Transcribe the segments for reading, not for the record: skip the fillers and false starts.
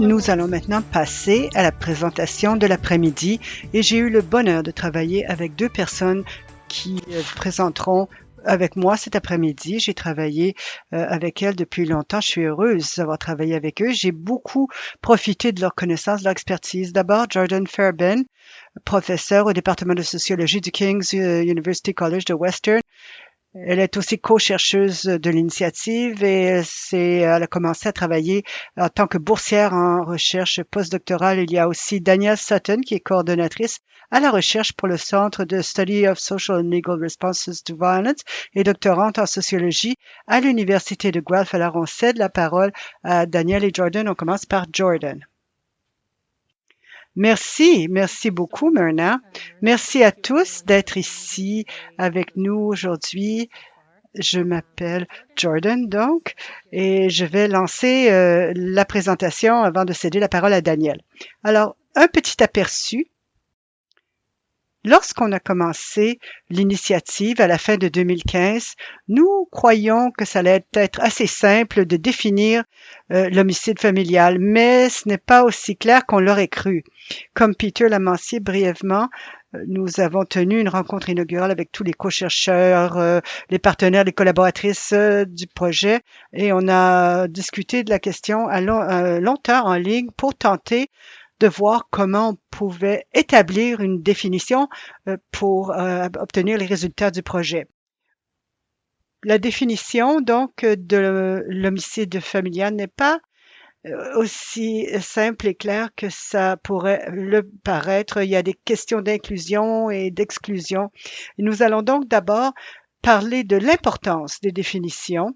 Nous allons maintenant passer à la présentation de l'après-midi et j'ai eu le bonheur de travailler avec deux personnes qui présenteront avec moi cet après-midi. J'ai travaillé avec elles depuis longtemps. Je suis heureuse d'avoir travaillé avec eux. J'ai beaucoup profité de leur connaissance, de leur expertise. D'abord, Jordan Fairbairn, professeur au département de sociologie du King's University College de Western. Elle est aussi co-chercheuse de l'initiative et elle a commencé à travailler en tant que boursière en recherche postdoctorale. Il y a aussi Danielle Sutton qui est coordonnatrice à la recherche pour le Centre de Study of Social and Legal Responses to Violence et doctorante en sociologie à l'Université de Guelph. Alors on cède la parole à Danielle et Jordan. On commence par Jordan. Merci beaucoup Myrna. Merci à tous d'être ici avec nous aujourd'hui. Je m'appelle Jordan donc et je vais lancer la présentation avant de céder la parole à Danielle. Alors, un petit aperçu. Lorsqu'on a commencé l'initiative à la fin de 2015, nous croyions que ça allait être assez simple de définir l'homicide familial, mais ce n'est pas aussi clair qu'on l'aurait cru. Comme Peter l'a mentionné brièvement, nous avons tenu une rencontre inaugurale avec tous les co-chercheurs, les partenaires, les collaboratrices du projet et on a discuté de la question longtemps en ligne pour tenter de voir comment on pouvait établir une définition pour obtenir les résultats du projet. La définition, donc, de l'homicide familial n'est pas aussi simple et clair que ça pourrait le paraître. Il y a des questions d'inclusion et d'exclusion. Nous allons donc d'abord parler de l'importance des définitions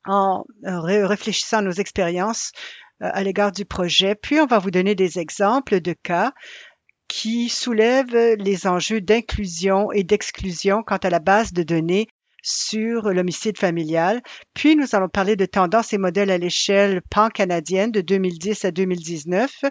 en réfléchissant à nos expériences à l'égard du projet. Puis, on va vous donner des exemples de cas qui soulèvent les enjeux d'inclusion et d'exclusion quant à la base de données sur l'homicide familial. Puis, nous allons parler de tendances et modèles à l'échelle pan-canadienne de 2010 à 2019.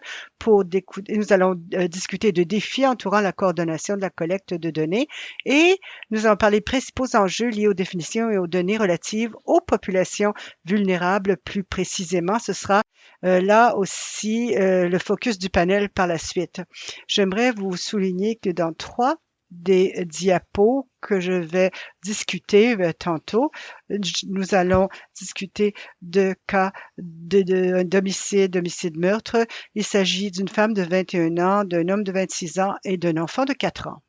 Nous allons discuter de défis entourant la coordination de la collecte de données et nous allons parler des principaux enjeux liés aux définitions et aux données relatives aux populations vulnérables plus précisément. Ce sera là aussi le focus du panel par la suite. J'aimerais vous souligner que dans 3 des diapos que je vais discuter tantôt. Nous allons discuter de cas d'homicide meurtre. Il s'agit d'une femme de 21 ans, d'un homme de 26 ans et d'un enfant de 4 ans.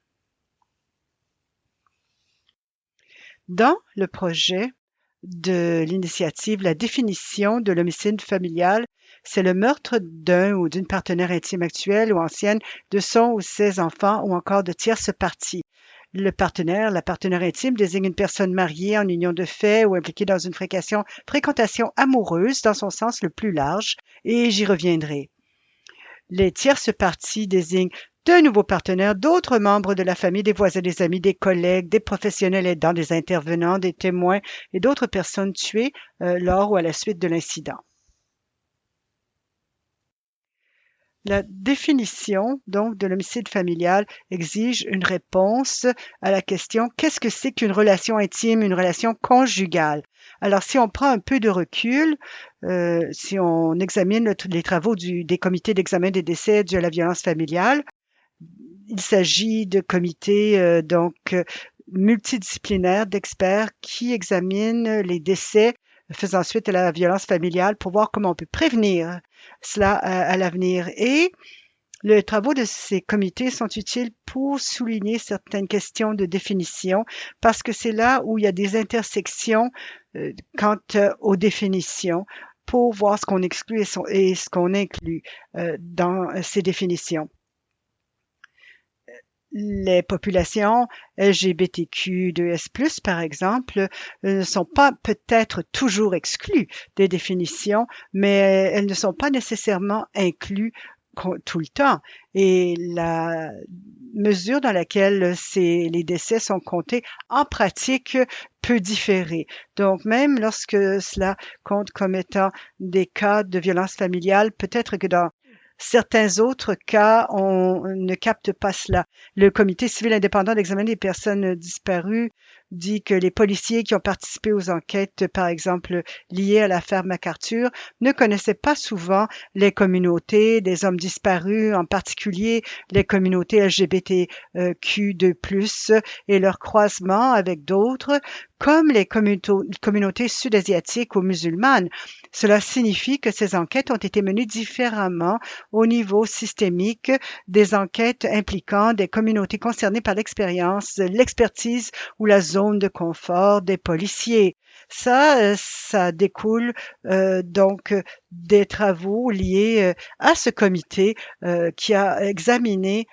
Dans le projet de l'initiative, la définition de l'homicide familial, c'est le meurtre d'un ou d'une partenaire intime actuelle ou ancienne, de son ou ses enfants ou encore de tierces parties. La partenaire intime désigne une personne mariée en union de fait ou impliquée dans une fréquentation amoureuse dans son sens le plus large, et j'y reviendrai. Les tierces parties désignent de nouveaux partenaires, d'autres membres de la famille, des voisins, des amis, des collègues, des professionnels aidants, des intervenants, des témoins et d'autres personnes tuées lors ou à la suite de l'incident. La définition donc de l'homicide familial exige une réponse à la question qu'est-ce que c'est qu'une relation intime, une relation conjugale? Alors si on prend un peu de recul, si on examine les travaux des comités d'examen des décès dus à la violence familiale, il s'agit de comités multidisciplinaires d'experts qui examinent les décès faisant suite à la violence familiale pour voir comment on peut prévenir cela à l'avenir. Et les travaux de ces comités sont utiles pour souligner certaines questions de définition parce que c'est là où il y a des intersections quant aux définitions pour voir ce qu'on exclut et ce qu'on inclut dans ces définitions. Les populations LGBTQ2S+, par exemple, ne sont pas peut-être toujours exclues des définitions, mais elles ne sont pas nécessairement incluses tout le temps. Et la mesure dans laquelle les décès sont comptés en pratique peut différer. Donc, même lorsque cela compte comme étant des cas de violence familiale, peut-être que dans certains autres cas, on ne capte pas cela. Le Comité civil indépendant d'examen des personnes disparues dit que les policiers qui ont participé aux enquêtes, par exemple, liées à l'affaire MacArthur, ne connaissaient pas souvent les communautés des hommes disparus, en particulier les communautés LGBTQ2+, et leur croisement avec d'autres, comme les communautés sud-asiatiques ou musulmanes. Cela signifie que ces enquêtes ont été menées différemment au niveau systémique des enquêtes impliquant des communautés concernées par l'expérience, l'expertise ou la zone de confort des policiers. Ça découle donc des travaux liés à ce comité qui a examiné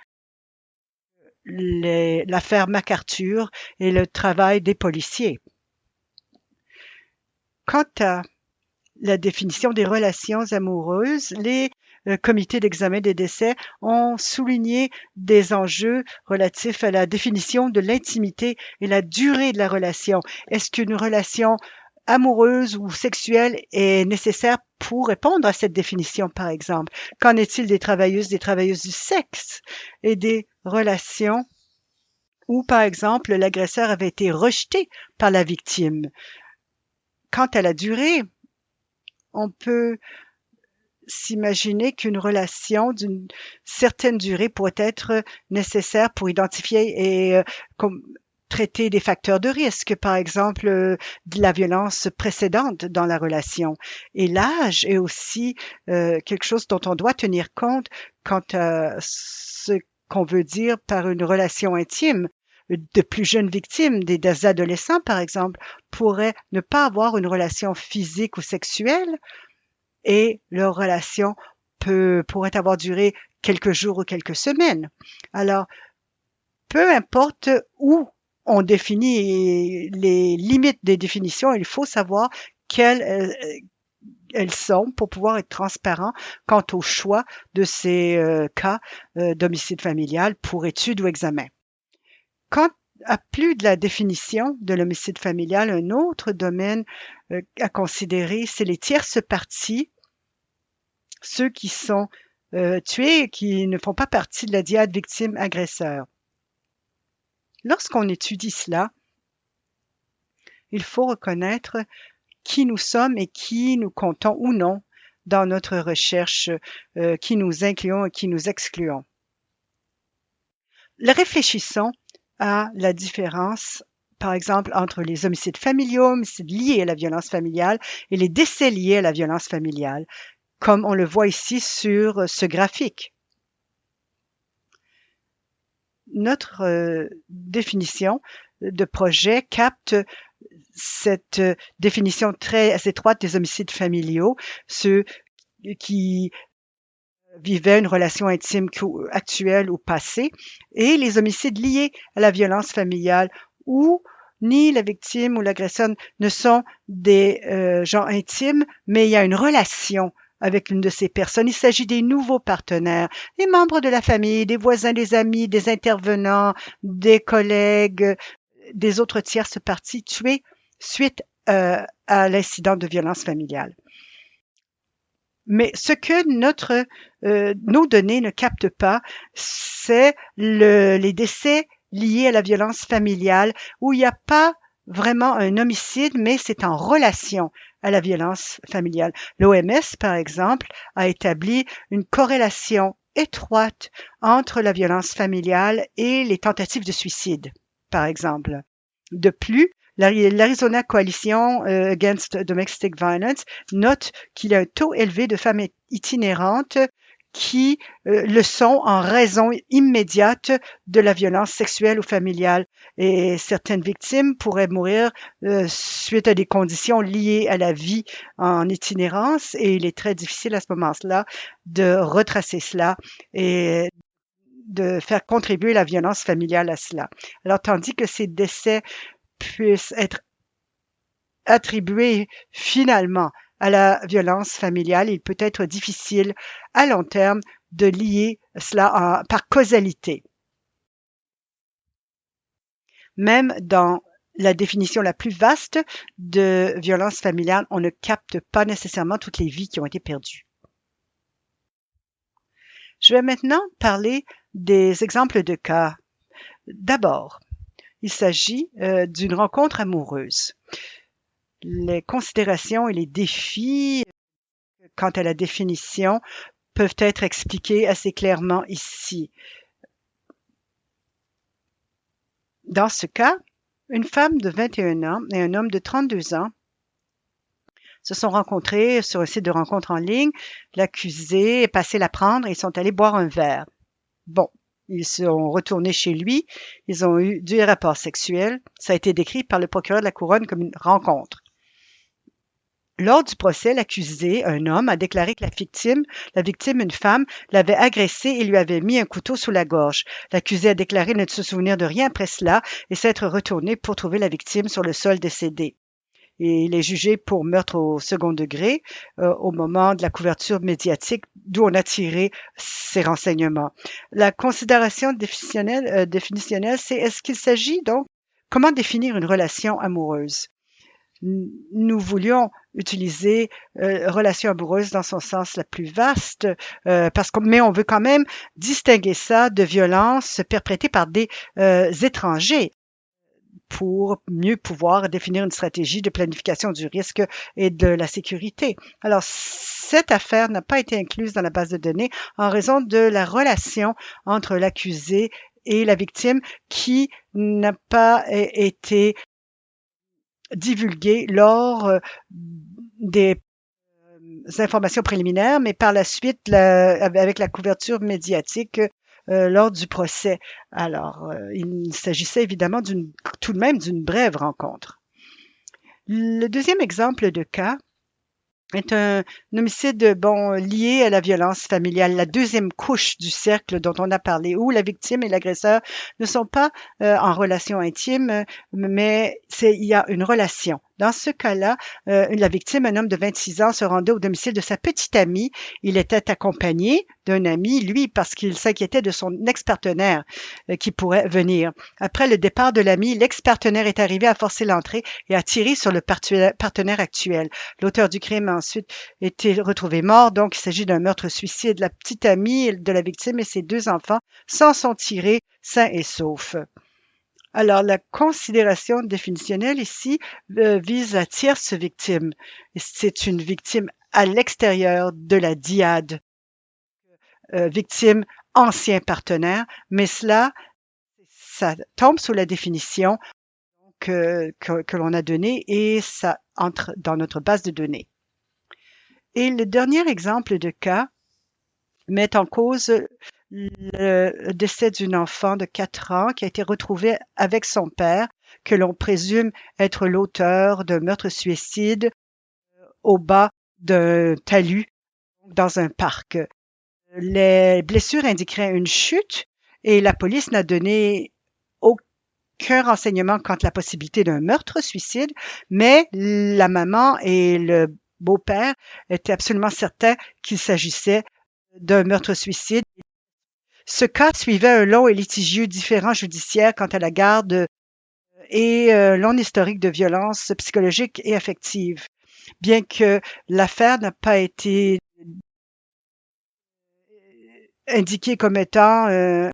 l'affaire MacArthur et le travail des policiers. Quant à la définition des relations amoureuses, les comités d'examen des décès ont souligné des enjeux relatifs à la définition de l'intimité et la durée de la relation. Est-ce qu'une relation amoureuse ou sexuelle est nécessaire pour répondre à cette définition, par exemple? Qu'en est-il des travailleuses du sexe et des relations où, par exemple, l'agresseur avait été rejeté par la victime? Quant à la durée, on peut s'imaginer qu'une relation d'une certaine durée pourrait être nécessaire pour identifier et traiter des facteurs de risque, par exemple de la violence précédente dans la relation. Et l'âge est aussi quelque chose dont on doit tenir compte quant à ce qu'on veut dire par une relation intime. De plus jeunes victimes, des adolescents par exemple, pourraient ne pas avoir une relation physique ou sexuelle et leur relation pourrait avoir duré quelques jours ou quelques semaines. Alors, peu importe où on définit les limites des définitions, il faut savoir quelles elles sont pour pouvoir être transparent quant au choix de ces cas d'homicide familial pour étude ou examen. Quant à plus de la définition de l'homicide familial, un autre domaine à considérer, c'est les tierces parties, ceux qui sont tués et qui ne font pas partie de la dyade victime-agresseur. Lorsqu'on étudie cela, il faut reconnaître qui nous sommes et qui nous comptons ou non dans notre recherche, qui nous incluons et qui nous excluons. Réfléchissons à la différence, par exemple, entre les homicides familiaux, homicides liés à la violence familiale et les décès liés à la violence familiale, comme on le voit ici sur ce graphique. Notre définition de projet capte cette définition très étroite des homicides familiaux, ceux qui vivaient une relation intime actuelle ou passée, et les homicides liés à la violence familiale où ni la victime ou l'agresseur ne sont des gens intimes, mais il y a une relation avec l'une de ces personnes. Il s'agit des nouveaux partenaires, des membres de la famille, des voisins, des amis, des intervenants, des collègues, des autres tierces parties tuées suite à l'incident de violence familiale. Mais ce que nos données ne captent pas, c'est les décès liés à la violence familiale où il n'y a pas vraiment un homicide, mais c'est en relation à la violence familiale. L'OMS, par exemple, a établi une corrélation étroite entre la violence familiale et les tentatives de suicide, par exemple. De plus, l'Arizona Coalition Against Domestic Violence note qu'il y a un taux élevé de femmes itinérantes qui le sont en raison immédiate de la violence sexuelle ou familiale. Et certaines victimes pourraient mourir suite à des conditions liées à la vie en itinérance et il est très difficile à ce moment-là de retracer cela et de faire contribuer la violence familiale à cela. Alors, tandis que ces décès puissent être attribués finalement à la violence familiale, il peut être difficile à long terme de lier cela par causalité. Même dans la définition la plus vaste de violence familiale, on ne capte pas nécessairement toutes les vies qui ont été perdues. Je vais maintenant parler des exemples de cas. D'abord, il s'agit d'une rencontre amoureuse. Les considérations et les défis quant à la définition peuvent être expliqués assez clairement ici. Dans ce cas, une femme de 21 ans et un homme de 32 ans se sont rencontrés sur un site de rencontre en ligne. L'accusé est passé la prendre et ils sont allés boire un verre. Bon, ils sont retournés chez lui. Ils ont eu du rapport sexuel. Ça a été décrit par le procureur de la Couronne comme une rencontre. Lors du procès, l'accusé, un homme, a déclaré que la victime, une femme, l'avait agressé et lui avait mis un couteau sous la gorge. L'accusé a déclaré ne se souvenir de rien après cela et s'être retourné pour trouver la victime sur le sol décédée. Et il est jugé pour meurtre au second degré au moment de la couverture médiatique d'où on a tiré ces renseignements. La considération définitionnelle, c'est est-ce qu'il s'agit donc, comment définir une relation amoureuse? Nous voulions utiliser relation amoureuse dans son sens la plus vaste, mais on veut quand même distinguer ça de violences perpétrées par des étrangers pour mieux pouvoir définir une stratégie de planification du risque et de la sécurité. Alors, cette affaire n'a pas été incluse dans la base de données en raison de la relation entre l'accusé et la victime qui n'a pas été divulguée lors des informations préliminaires, mais par la suite, avec la couverture médiatique lors du procès. Alors, il s'agissait évidemment tout de même d'une brève rencontre. Le deuxième exemple de cas est un homicide lié à la violence familiale, la deuxième couche du cercle dont on a parlé, où la victime et l'agresseur ne sont pas en relation intime, mais il y a une relation. Dans ce cas-là, la victime, un homme de 26 ans, se rendait au domicile de sa petite amie. Il était accompagné d'un ami, lui, parce qu'il s'inquiétait de son ex-partenaire qui pourrait venir. Après le départ de l'ami, l'ex-partenaire est arrivé à forcer l'entrée et a tiré sur le partenaire actuel. L'auteur du crime a ensuite été retrouvé mort, donc il s'agit d'un meurtre-suicide. La petite amie de la victime et ses deux enfants s'en sont tirés sains et saufs. Alors, la considération définitionnelle ici vise la tierce victime. C'est une victime à l'extérieur de la dyade, victime ancien partenaire, mais ça tombe sous la définition que l'on a donnée et ça entre dans notre base de données. Et le dernier exemple de cas met en cause le décès d'une enfant de 4 ans qui a été retrouvée avec son père, que l'on présume être l'auteur d'un meurtre-suicide au bas d'un talus dans un parc. Les blessures indiqueraient une chute et la police n'a donné aucun renseignement quant à la possibilité d'un meurtre-suicide, mais la maman et le beau-père étaient absolument certains qu'il s'agissait d'un meurtre-suicide. Ce cas suivait un long et litigieux différend judiciaire quant à la garde et long historique de violence psychologique et affective. Bien que l'affaire n'a pas été indiquée comme étant un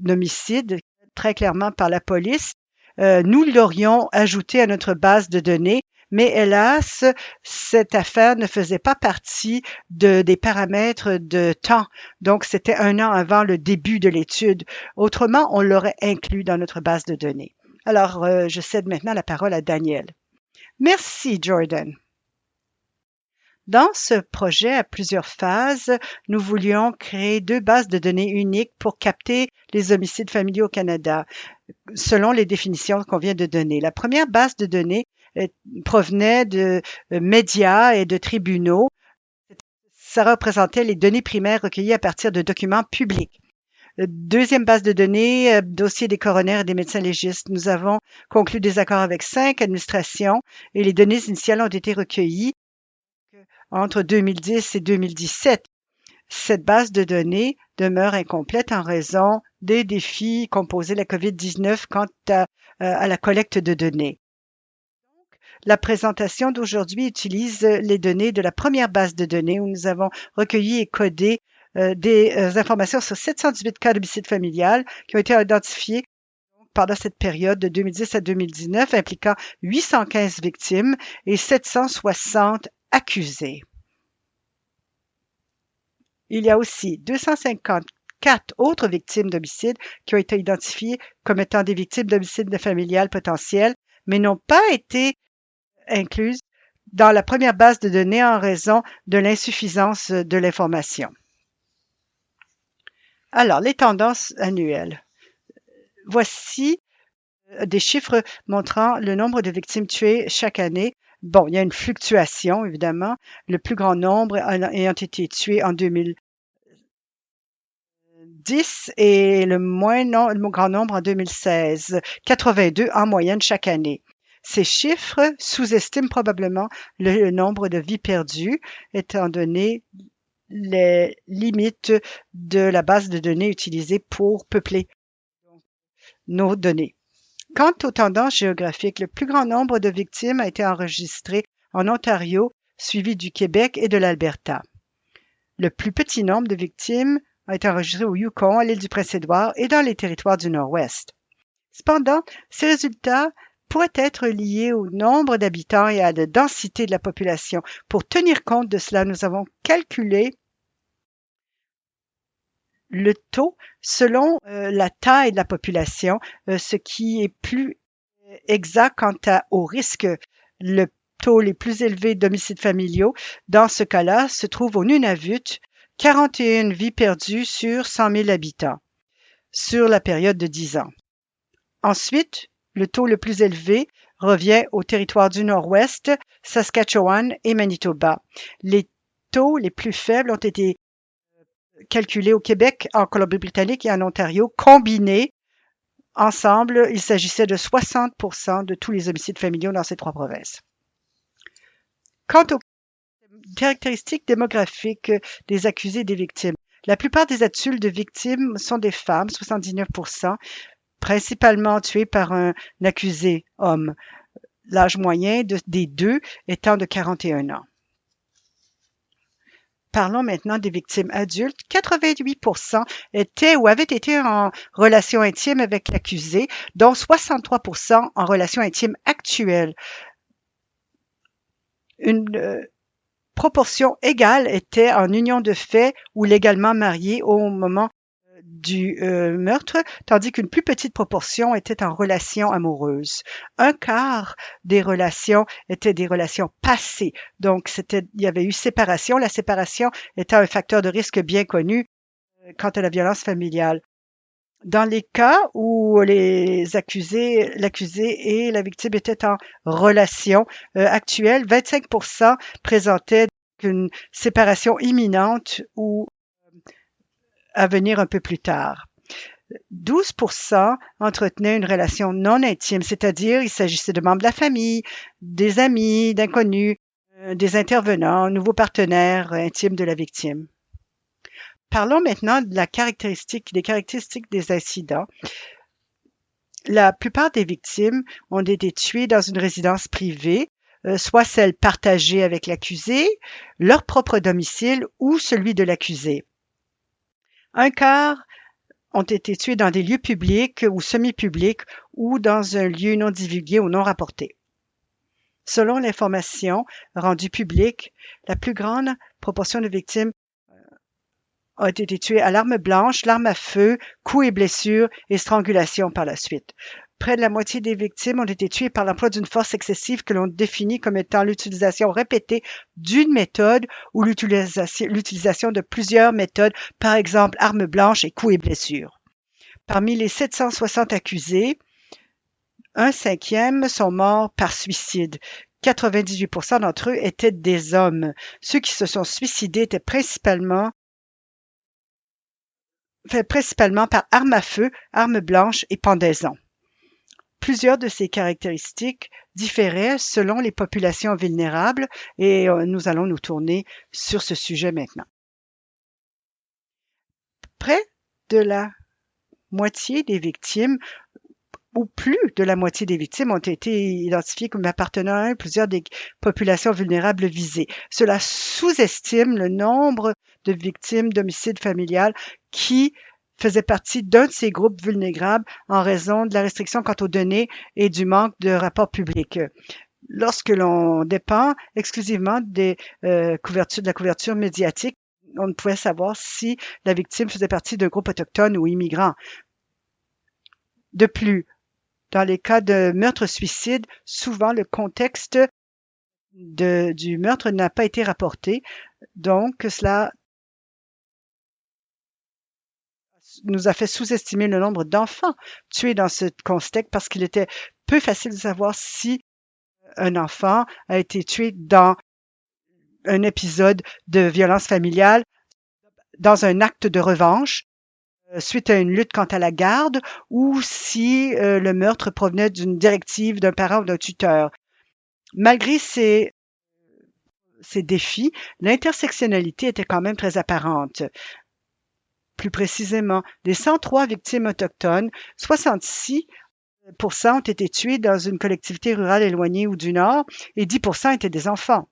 homicide très clairement par la police, nous l'aurions ajouté à notre base de données, mais hélas, cette affaire ne faisait pas partie des paramètres de temps. Donc, c'était 1 an avant le début de l'étude. Autrement, on l'aurait inclus dans notre base de données. Alors, je cède maintenant la parole à Daniel. Merci, Jordan. Dans ce projet à plusieurs phases, nous voulions créer 2 bases de données uniques pour capter les homicides familiaux au Canada, selon les définitions qu'on vient de donner. La première base de données provenait de médias et de tribunaux. Ça représentait les données primaires recueillies à partir de documents publics. Deuxième base de données, dossier des coronaires et des médecins légistes. Nous avons conclu des accords avec 5 administrations et les données initiales ont été recueillies entre 2010 et 2017. Cette base de données demeure incomplète en raison des défis qu'ont posés la COVID-19 quant à la collecte de données. La présentation d'aujourd'hui utilise les données de la première base de données où nous avons recueilli et codé des informations sur 718 cas d'homicide familial qui ont été identifiés pendant cette période de 2010 à 2019, impliquant 815 victimes et 760 accusés. Il y a aussi 254 autres victimes d'homicide qui ont été identifiées comme étant des victimes d'homicide familial potentiel, mais n'ont pas été incluses dans la première base de données en raison de l'insuffisance de l'information. Alors, les tendances annuelles. Voici des chiffres montrant le nombre de victimes tuées chaque année. Bon, il y a une fluctuation, évidemment. Le plus grand nombre ayant été tués en 2010 et le grand nombre en 2016. 82 en moyenne chaque année. Ces chiffres sous-estiment probablement le nombre de vies perdues, étant donné les limites de la base de données utilisée pour peupler nos données. Quant aux tendances géographiques, le plus grand nombre de victimes a été enregistré en Ontario, suivi du Québec et de l'Alberta. Le plus petit nombre de victimes a été enregistré au Yukon, à l'île du Prince-Édouard et dans les territoires du Nord-Ouest. Cependant, ces résultats pourraient être liés au nombre d'habitants et à la densité de la population. Pour tenir compte de cela, nous avons calculé le taux selon la taille de la population, ce qui est plus exact quant au risque. Le taux les plus élevés d'homicides familiaux, dans ce cas-là, se trouve au Nunavut, 41 vies perdues sur 100 000 habitants sur la période de 10 ans. Ensuite, le taux le plus élevé revient au territoire du Nord-Ouest, Saskatchewan et Manitoba. Les taux les plus faibles ont été calculés au Québec, en Colombie-Britannique et en Ontario. Combinés ensemble, il s'agissait de 60% de tous les homicides familiaux dans ces trois provinces. Quant aux caractéristiques démographiques des accusés et des victimes, la plupart des adultes de victimes sont des femmes, 79%, principalement tuées par un accusé homme, l'âge moyen des deux étant de 41 ans. Parlons maintenant des victimes adultes. 88% étaient ou avaient été en relation intime avec l'accusé, dont 63% en relation intime actuelle. Une proportion égale était en union de fait ou légalement mariés au moment du meurtre, tandis qu'une plus petite proportion était en relation amoureuse. Un quart des relations étaient des relations passées. Donc, il y avait eu séparation. La séparation étant un facteur de risque bien connu quant à la violence familiale. Dans les cas où l'accusé et la victime étaient en relation actuelle, 25% présentaient une séparation imminente ou à venir un peu plus tard. 12% entretenaient une relation non intime, c'est-à-dire il s'agissait de membres de la famille, des amis, d'inconnus, des intervenants, nouveaux partenaires intimes de la victime. Parlons maintenant de des caractéristiques des incidents. La plupart des victimes ont été tuées dans une résidence privée, soit celle partagée avec l'accusé, leur propre domicile ou celui de l'accusé. Un quart ont été tués dans des lieux publics ou semi-publics ou dans un lieu non divulgué ou non rapporté. Selon l'information rendue publique, la plus grande proportion de victimes ont été tuées à l'arme blanche, l'arme à feu, coups et blessures et strangulation par la suite. Près de la moitié des victimes ont été tuées par l'emploi d'une force excessive que l'on définit comme étant l'utilisation répétée d'une méthode ou l'utilisation de plusieurs méthodes, par exemple armes blanches et coups et blessures. Parmi les 760 accusés, un cinquième sont morts par suicide. 98% d'entre eux étaient des hommes. Ceux qui se sont suicidés étaient principalement par arme à feu, arme blanche et pendaison. Plusieurs de ces caractéristiques différaient selon les populations vulnérables et nous allons nous tourner sur ce sujet maintenant. Près de la moitié des victimes ou plus de la moitié des victimes ont été identifiées comme appartenant à plusieurs des populations vulnérables visées. Cela sous-estime le nombre de victimes d'homicide familial qui faisait partie d'un de ces groupes vulnérables en raison de la restriction quant aux données et du manque de rapports publics. Lorsque l'on dépend exclusivement de la couverture médiatique, on ne pouvait savoir si la victime faisait partie d'un groupe autochtone ou immigrant. De plus, dans les cas de meurtre-suicide, souvent le contexte du meurtre n'a pas été rapporté, donc cela nous a fait sous-estimer le nombre d'enfants tués dans ce contexte parce qu'il était peu facile de savoir si un enfant a été tué dans un épisode de violence familiale, dans un acte de revanche, suite à une lutte quant à la garde, ou si le meurtre provenait d'une directive d'un parent ou d'un tuteur. Malgré ces défis, l'intersectionnalité était quand même très apparente. Plus précisément, des 103 victimes autochtones, 66 ont été tués dans une collectivité rurale éloignée ou du Nord et 10% étaient des enfants.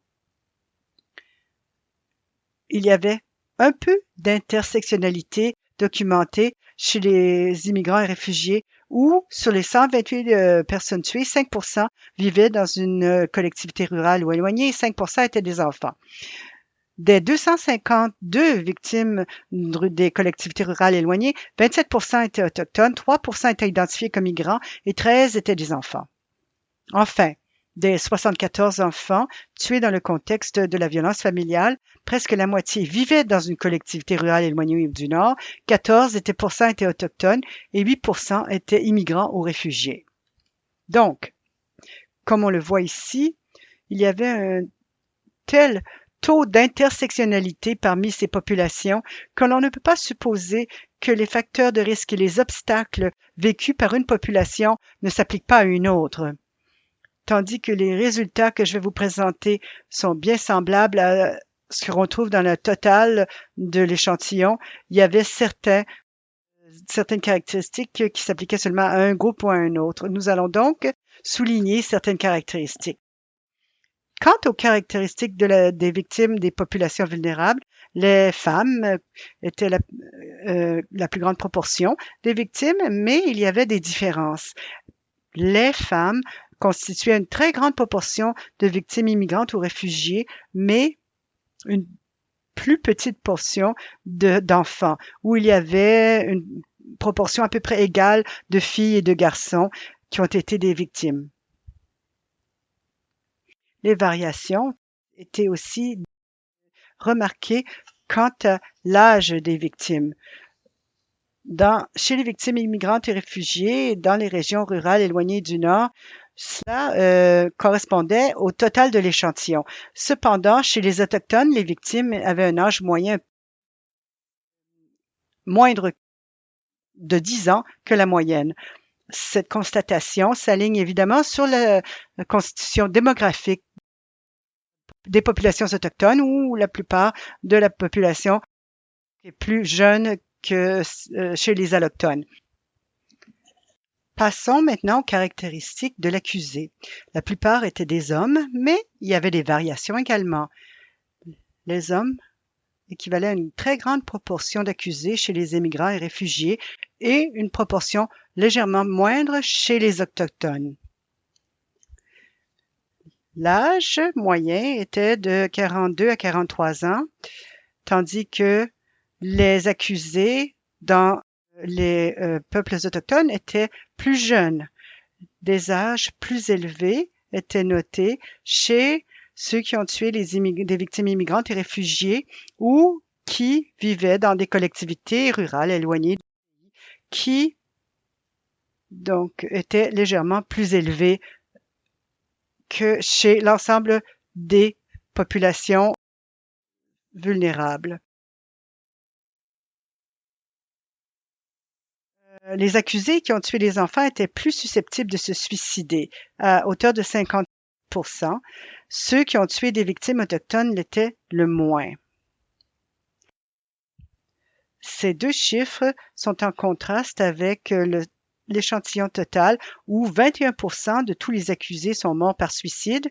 Il y avait un peu d'intersectionnalité documentée chez les immigrants et réfugiés où, sur les 128 personnes tuées, 5% vivaient dans une collectivité rurale ou éloignée et 5% étaient des enfants. Des 252 victimes des collectivités rurales éloignées, 27% étaient autochtones, 3% étaient identifiés comme migrants et 13 étaient des enfants. Enfin, des 74 enfants tués dans le contexte de la violence familiale, presque la moitié vivaient dans une collectivité rurale éloignée du Nord, 14% étaient autochtones et 8% étaient immigrants ou réfugiés. Donc, comme on le voit ici, il y avait un tel taux d'intersectionnalité parmi ces populations que l'on ne peut pas supposer que les facteurs de risque et les obstacles vécus par une population ne s'appliquent pas à une autre. Tandis que les résultats que je vais vous présenter sont bien semblables à ce qu'on trouve dans le total de l'échantillon, il y avait certaines caractéristiques qui s'appliquaient seulement à un groupe ou à un autre. Nous allons donc souligner certaines caractéristiques. Quant aux caractéristiques des victimes des populations vulnérables, les femmes étaient la plus grande proportion des victimes, mais il y avait des différences. Les femmes constituaient une très grande proportion de victimes immigrantes ou réfugiées, mais une plus petite portion d'enfants, où il y avait une proportion à peu près égale de filles et de garçons qui ont été des victimes. Les variations étaient aussi remarquées quant à l'âge des victimes. Chez les victimes immigrantes et réfugiées, dans les régions rurales éloignées du Nord, cela correspondait au total de l'échantillon. Cependant, chez les Autochtones, les victimes avaient un âge moindre de 10 ans que la moyenne. Cette constatation s'aligne évidemment sur la constitution démographique des populations autochtones où la plupart de la population est plus jeune que chez les allochtones. Passons maintenant aux caractéristiques de l'accusé. La plupart étaient des hommes, mais il y avait des variations également. Les hommes équivalaient à une très grande proportion d'accusés chez les immigrants et réfugiés et une proportion légèrement moindre chez les autochtones. L'âge moyen était de 42 à 43 ans, tandis que les accusés dans les peuples autochtones étaient plus jeunes. Des âges plus élevés étaient notés chez ceux qui ont tué des victimes immigrantes et réfugiés ou qui vivaient dans des collectivités rurales éloignées du pays, qui donc étaient légèrement plus élevés que chez l'ensemble des populations vulnérables. Les accusés qui ont tué les enfants étaient plus susceptibles de se suicider, à hauteur de 50%. Ceux qui ont tué des victimes autochtones l'étaient le moins. Ces deux chiffres sont en contraste avec l'échantillon total où 21% de tous les accusés sont morts par suicide.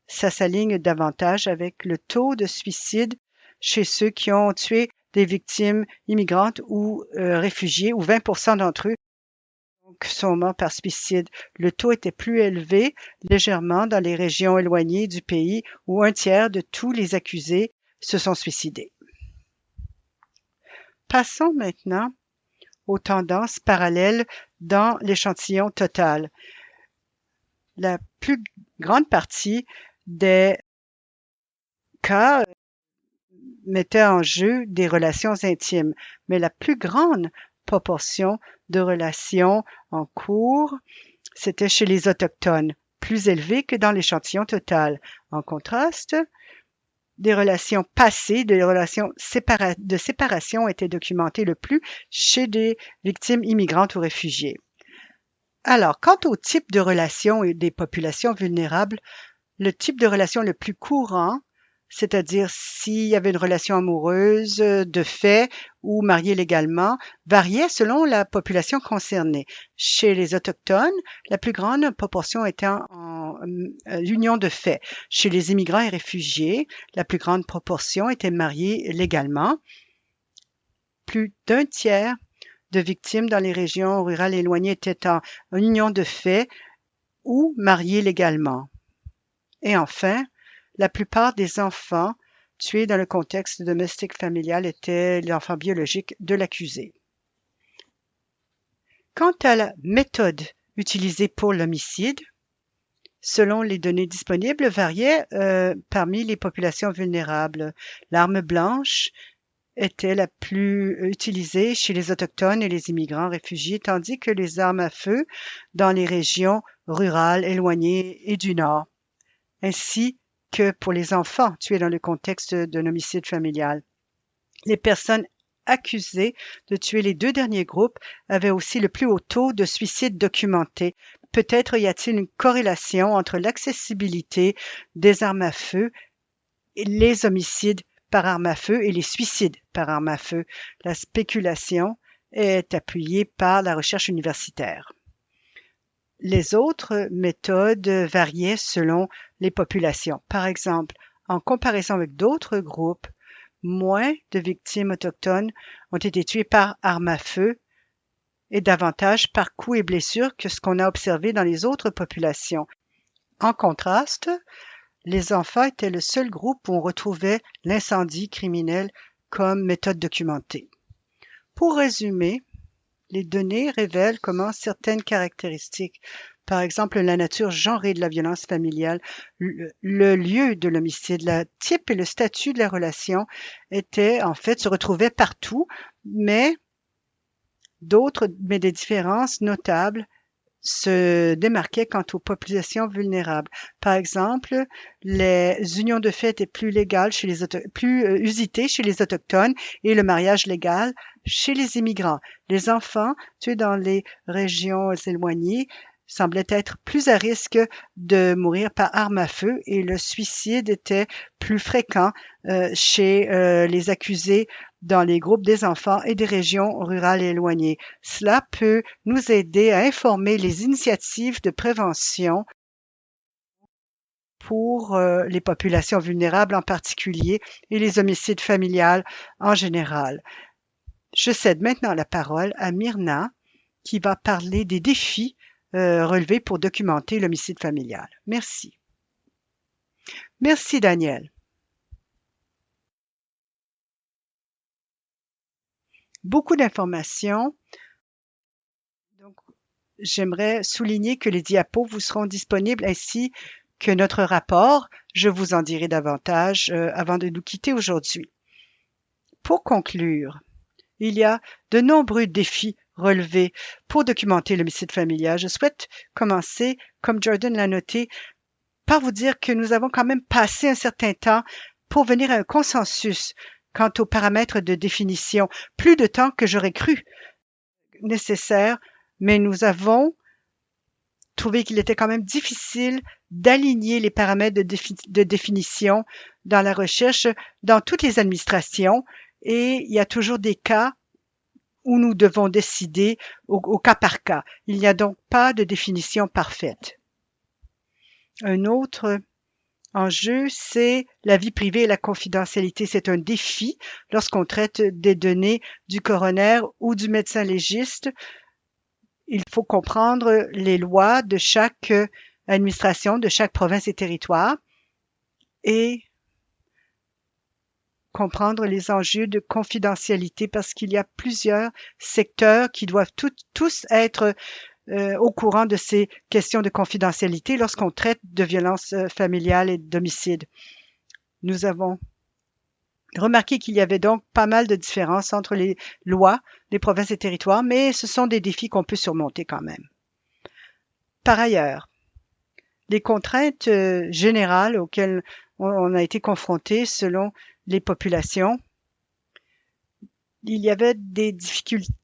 Ça s'aligne davantage avec le taux de suicide chez ceux qui ont tué des victimes immigrantes ou réfugiées, ou 20% d'entre eux sont morts par suicide. Le taux était plus élevé légèrement dans les régions éloignées du pays où un tiers de tous les accusés se sont suicidés. Passons maintenant aux tendances parallèles dans l'échantillon total. La plus grande partie des cas mettait en jeu des relations intimes, mais la plus grande proportion de relations en cours, c'était chez les Autochtones, plus élevée que dans l'échantillon total. En contraste, des relations passées, des relations de séparation étaient documentées le plus chez des victimes immigrantes ou réfugiées. Alors, quant au type de relation et des populations vulnérables, le type de relation le plus courant, c'est-à-dire s'il y avait une relation amoureuse de fait ou mariée légalement, variait selon la population concernée. Chez les Autochtones, la plus grande proportion était en union de fait. Chez les immigrants et réfugiés, la plus grande proportion était mariée légalement. Plus d'un tiers de victimes dans les régions rurales éloignées étaient en union de fait ou mariées légalement. Et enfin, la plupart des enfants tués dans le contexte domestique familial étaient l'enfant biologique de l'accusé. Quant à la méthode utilisée pour l'homicide, selon les données disponibles, variait parmi les populations vulnérables. L'arme blanche était la plus utilisée chez les Autochtones et les immigrants réfugiés, tandis que les armes à feu dans les régions rurales éloignées et du Nord, ainsi que pour les enfants tués dans le contexte d'un homicide familial. Les personnes accusées de tuer les deux derniers groupes avaient aussi le plus haut taux de suicide documenté. Peut-être y a-t-il une corrélation entre l'accessibilité des armes à feu, et les homicides par arme à feu et les suicides par arme à feu. La spéculation est appuyée par la recherche universitaire. Les autres méthodes variaient selon les populations. Par exemple, en comparaison avec d'autres groupes, moins de victimes autochtones ont été tuées par arme à feu et davantage par coups et blessures que ce qu'on a observé dans les autres populations. En contraste, les enfants étaient le seul groupe où on retrouvait l'incendie criminel comme méthode documentée. Pour résumer, les données révèlent comment certaines caractéristiques, par exemple la nature genrée de la violence familiale, le lieu de l'homicide, le type et le statut de la relation se retrouvaient partout, mais des différences notables se démarquaient quant aux populations vulnérables. Par exemple, les unions de fait étaient plus légales plus usitées chez les Autochtones et le mariage légal chez les immigrants. Les enfants tués dans les régions éloignées semblaient être plus à risque de mourir par arme à feu et le suicide était plus fréquent chez les accusés dans les groupes des enfants et des régions rurales éloignées. Cela peut nous aider à informer les initiatives de prévention pour les populations vulnérables en particulier et les homicides familiales en général. Je cède maintenant la parole à Myrna qui va parler des défis relevés pour documenter l'homicide familial. Merci. Merci Daniel. Beaucoup d'informations. Donc, j'aimerais souligner que les diapos vous seront disponibles ainsi que notre rapport. Je vous en dirai davantage avant de nous quitter aujourd'hui. Pour conclure, il y a de nombreux défis relevés pour documenter l'homicide familial. Je souhaite commencer, comme Jordan l'a noté, par vous dire que nous avons quand même passé un certain temps pour venir à un consensus quant aux paramètres de définition, plus de temps que j'aurais cru nécessaire, mais nous avons trouvé qu'il était quand même difficile d'aligner les paramètres de définition dans la recherche dans toutes les administrations et il y a toujours des cas où nous devons décider au cas par cas. Il n'y a donc pas de définition parfaite. Un autre en jeu, c'est la vie privée et la confidentialité. C'est un défi lorsqu'on traite des données du coroner ou du médecin légiste. Il faut comprendre les lois de chaque administration, de chaque province et territoire et comprendre les enjeux de confidentialité parce qu'il y a plusieurs secteurs qui doivent tous être au courant de ces questions de confidentialité lorsqu'on traite de violences familiales et d'homicides. Nous avons remarqué qu'il y avait donc pas mal de différences entre les lois des provinces et territoires, mais ce sont des défis qu'on peut surmonter quand même. Par ailleurs, les contraintes générales auxquelles on a été confronté selon les populations, il y avait des difficultés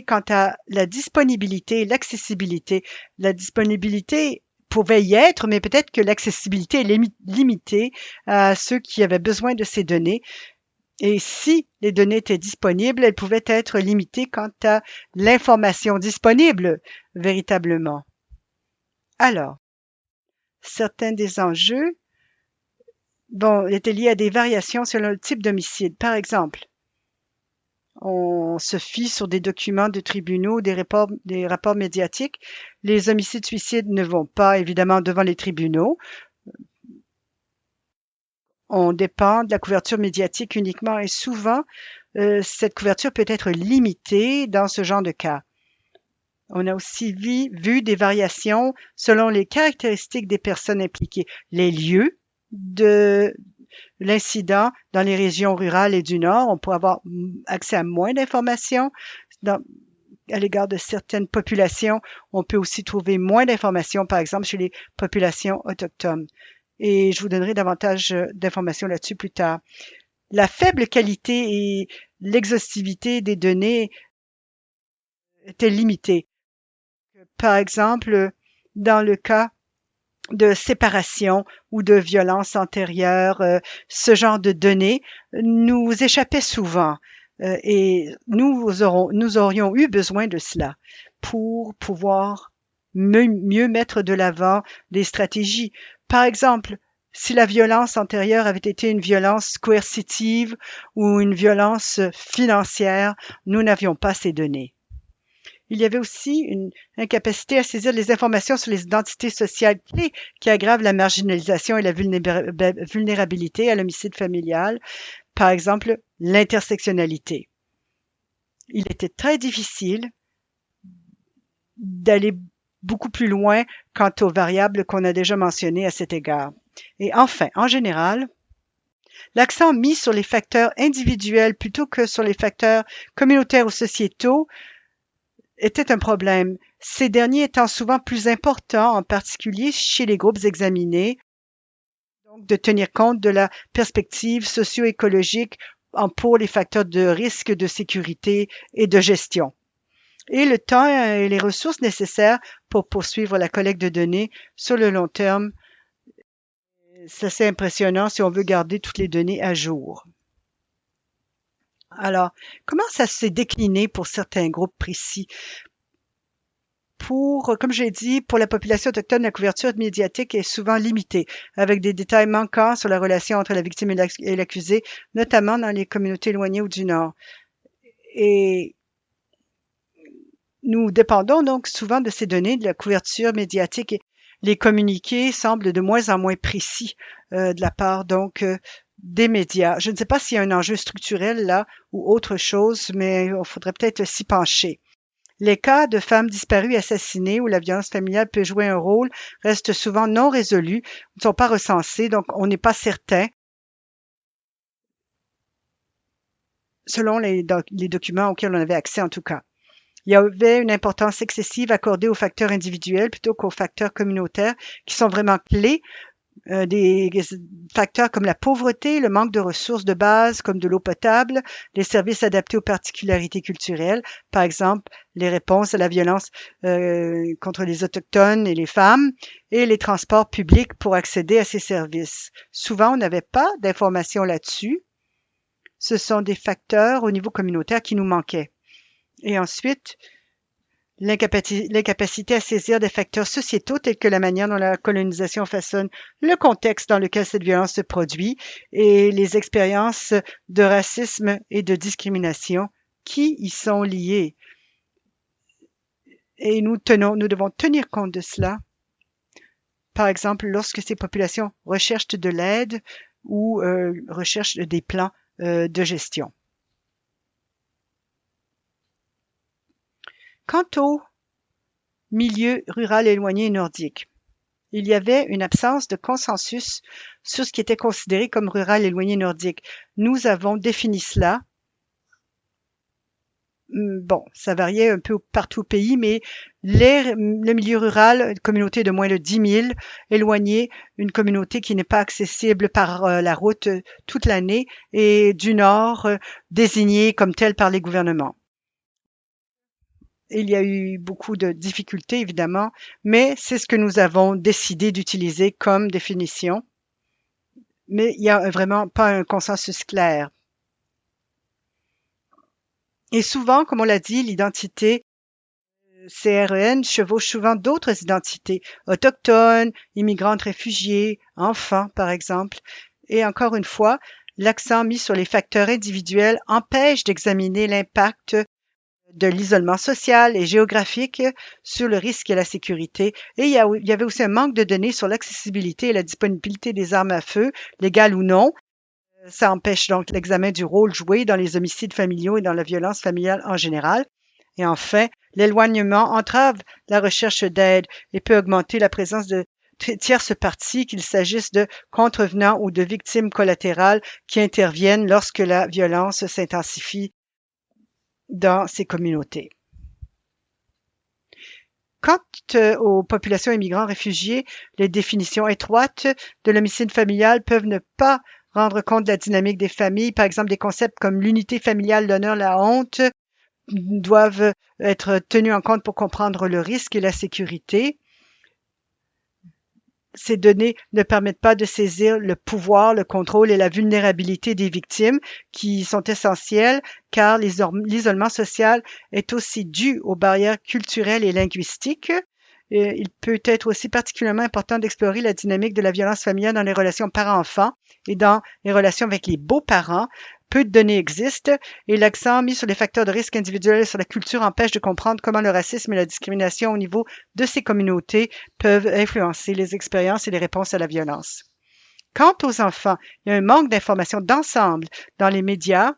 quant à la disponibilité et l'accessibilité. La disponibilité pouvait y être, mais peut-être que l'accessibilité est limitée à ceux qui avaient besoin de ces données. Et si les données étaient disponibles, elles pouvaient être limitées quant à l'information disponible véritablement. Alors, certains des enjeux étaient liés à des variations selon le type d'homicide. Par exemple, on se fie sur des documents de tribunaux, des rapports médiatiques. Les homicides-suicides ne vont pas évidemment devant les tribunaux. On dépend de la couverture médiatique uniquement et souvent, cette couverture peut être limitée dans ce genre de cas. On a aussi vu des variations selon les caractéristiques des personnes impliquées, les lieux de l'incident dans les régions rurales et du Nord. On peut avoir accès à moins d'informations. À l'égard de certaines populations, on peut aussi trouver moins d'informations, par exemple chez les populations autochtones. Et je vous donnerai davantage d'informations là-dessus plus tard. La faible qualité et l'exhaustivité des données étaient limitées. Par exemple, dans le cas de séparation ou de violence antérieure, ce genre de données nous échappait souvent et nous aurions eu besoin de cela pour pouvoir mieux mettre de l'avant des stratégies. Par exemple, si la violence antérieure avait été une violence coercitive ou une violence financière, nous n'avions pas ces données. Il y avait aussi une incapacité à saisir les informations sur les identités sociales clés qui aggravent la marginalisation et la vulnérabilité à l'homicide familial. Par exemple, l'intersectionnalité. Il était très difficile d'aller beaucoup plus loin quant aux variables qu'on a déjà mentionnées à cet égard. Et enfin, en général, l'accent mis sur les facteurs individuels plutôt que sur les facteurs communautaires ou sociétaux était un problème, ces derniers étant souvent plus importants, en particulier chez les groupes examinés, donc de tenir compte de la perspective socio-écologique pour les facteurs de risque, de sécurité et de gestion. Et le temps et les ressources nécessaires pour poursuivre la collecte de données sur le long terme, c'est assez impressionnant si on veut garder toutes les données à jour. Alors, comment ça s'est décliné pour certains groupes précis? Comme je l'ai dit, pour la population autochtone, la couverture médiatique est souvent limitée, avec des détails manquants sur la relation entre la victime et l'accusé, notamment dans les communautés éloignées ou du Nord. Et nous dépendons donc souvent de ces données, de la couverture médiatique. Et les communiqués semblent de moins en moins précis de la part donc des médias. Je ne sais pas s'il y a un enjeu structurel là ou autre chose, mais il faudrait peut-être s'y pencher. Les cas de femmes disparues et assassinées où la violence familiale peut jouer un rôle restent souvent non résolus, ne sont pas recensés, donc on n'est pas certain, selon les documents auxquels on avait accès en tout cas. Il y avait une importance excessive accordée aux facteurs individuels plutôt qu'aux facteurs communautaires qui sont vraiment clés. Des facteurs comme la pauvreté, le manque de ressources de base comme de l'eau potable, les services adaptés aux particularités culturelles, par exemple les réponses à la violence contre les autochtones et les femmes, et les transports publics pour accéder à ces services. Souvent, on n'avait pas d'informations là-dessus. Ce sont des facteurs au niveau communautaire qui nous manquaient. Et ensuite, l'incapacité à saisir des facteurs sociétaux tels que la manière dont la colonisation façonne le contexte dans lequel cette violence se produit et les expériences de racisme et de discrimination qui y sont liées. Et nous devons tenir compte de cela. Par exemple, lorsque ces populations recherchent de l'aide ou recherchent des plans de gestion. Quant au milieu rural éloigné et nordique, il y avait une absence de consensus sur ce qui était considéré comme rural éloigné nordique. Nous avons défini cela. Bon, ça variait un peu partout au pays, mais le milieu rural, une communauté de moins de 10 000, éloigné, une communauté qui n'est pas accessible par la route toute l'année, et du nord, désignée comme telle par les gouvernements. Il y a eu beaucoup de difficultés, évidemment, mais c'est ce que nous avons décidé d'utiliser comme définition. Mais il n'y a vraiment pas un consensus clair. Et souvent, comme on l'a dit, l'identité CREN chevauche souvent d'autres identités, autochtones, immigrantes réfugiées, enfants, par exemple. Et encore une fois, l'accent mis sur les facteurs individuels empêche d'examiner l'impact de l'isolement social et géographique sur le risque et la sécurité. Et il y avait aussi un manque de données sur l'accessibilité et la disponibilité des armes à feu, légales ou non. Ça empêche donc l'examen du rôle joué dans les homicides familiaux et dans la violence familiale en général. Et enfin, l'éloignement entrave la recherche d'aide et peut augmenter la présence de tierces parties, qu'il s'agisse de contrevenants ou de victimes collatérales qui interviennent lorsque la violence s'intensifie dans ces communautés. Quant aux populations immigrants réfugiés, les définitions étroites de l'homicide familial peuvent ne pas rendre compte de la dynamique des familles. Par exemple, des concepts comme l'unité familiale, l'honneur, la honte doivent être tenus en compte pour comprendre le risque et la sécurité. Ces données ne permettent pas de saisir le pouvoir, le contrôle et la vulnérabilité des victimes qui sont essentielles car l'isolement social est aussi dû aux barrières culturelles et linguistiques. Il peut être aussi particulièrement important d'explorer la dynamique de la violence familiale dans les relations parents-enfants et dans les relations avec les beaux-parents. Peu de données existent et l'accent mis sur les facteurs de risque individuels et sur la culture empêche de comprendre comment le racisme et la discrimination au niveau de ces communautés peuvent influencer les expériences et les réponses à la violence. Quant aux enfants, il y a un manque d'informations d'ensemble dans les médias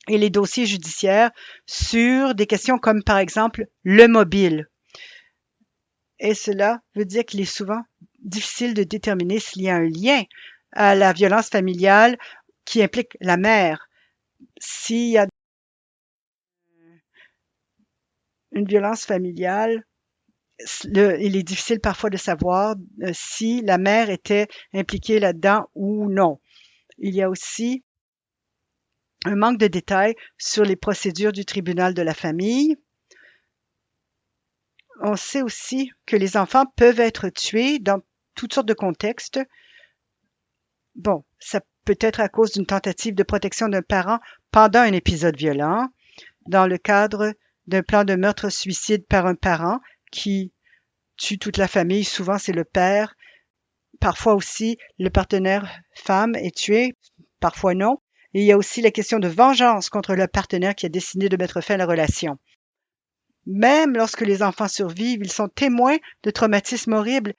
et les dossiers judiciaires sur des questions comme par exemple le mobile. Et cela veut dire qu'il est souvent difficile de déterminer s'il y a un lien à la violence familiale qui implique la mère. S'il y a une violence familiale, il est difficile parfois de savoir si la mère était impliquée là-dedans ou non. Il y a aussi un manque de détails sur les procédures du tribunal de la famille. On sait aussi que les enfants peuvent être tués dans toutes sortes de contextes. Bon, ça peut être à cause d'une tentative de protection d'un parent pendant un épisode violent, dans le cadre d'un plan de meurtre-suicide par un parent qui tue toute la famille, souvent c'est le père. Parfois aussi, le partenaire femme est tué, parfois non. Et il y a aussi la question de vengeance contre le partenaire qui a décidé de mettre fin à la relation. Même lorsque les enfants survivent, ils sont témoins de traumatismes horribles.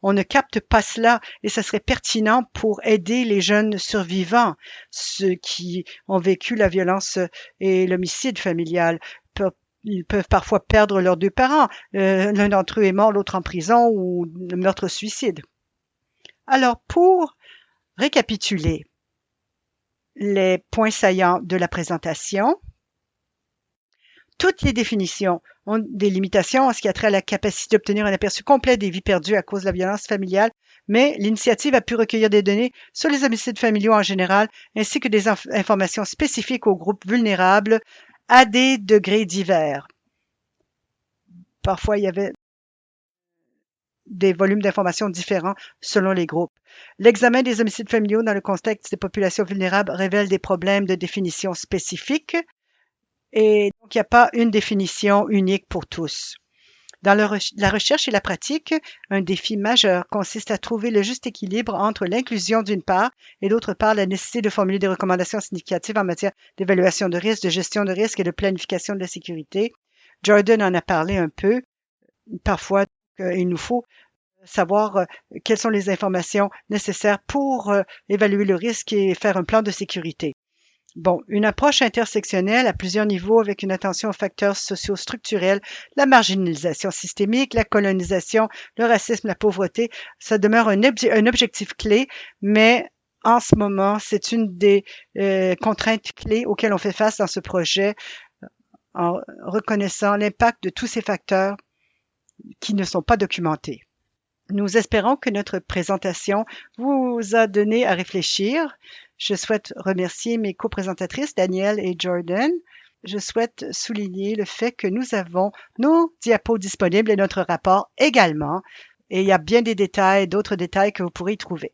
On ne capte pas cela et ça serait pertinent pour aider les jeunes survivants, ceux qui ont vécu la violence et l'homicide familial. Ils peuvent parfois perdre leurs deux parents. L'un d'entre eux est mort, l'autre en prison ou meurtre-suicide. Alors, pour récapituler les points saillants de la présentation, toutes les définitions ont des limitations en ce qui a trait à la capacité d'obtenir un aperçu complet des vies perdues à cause de la violence familiale, mais l'initiative a pu recueillir des données sur les homicides familiaux en général, ainsi que des informations spécifiques aux groupes vulnérables à des degrés divers. Parfois, il y avait des volumes d'informations différents selon les groupes. L'examen des homicides familiaux dans le contexte des populations vulnérables révèle des problèmes de définition spécifiques Et donc, il n'y a pas une définition unique pour tous. Dans la recherche et la pratique, un défi majeur consiste à trouver le juste équilibre entre l'inclusion d'une part et d'autre part la nécessité de formuler des recommandations significatives en matière d'évaluation de risque, de gestion de risque et de planification de la sécurité. Jordan en a parlé un peu. Parfois, il nous faut savoir quelles sont les informations nécessaires pour évaluer le risque et faire un plan de sécurité. Bon, une approche intersectionnelle à plusieurs niveaux avec une attention aux facteurs socio-structurels, la marginalisation systémique, la colonisation, le racisme, la pauvreté, ça demeure un objectif clé, mais en ce moment, c'est une des contraintes clés auxquelles on fait face dans ce projet en reconnaissant l'impact de tous ces facteurs qui ne sont pas documentés. Nous espérons que notre présentation vous a donné à réfléchir. Je souhaite remercier mes co-présentatrices, Danielle et Jordan. Je souhaite souligner le fait que nous avons nos diapos disponibles et notre rapport également. Et il y a bien des détails, d'autres détails que vous pourrez y trouver.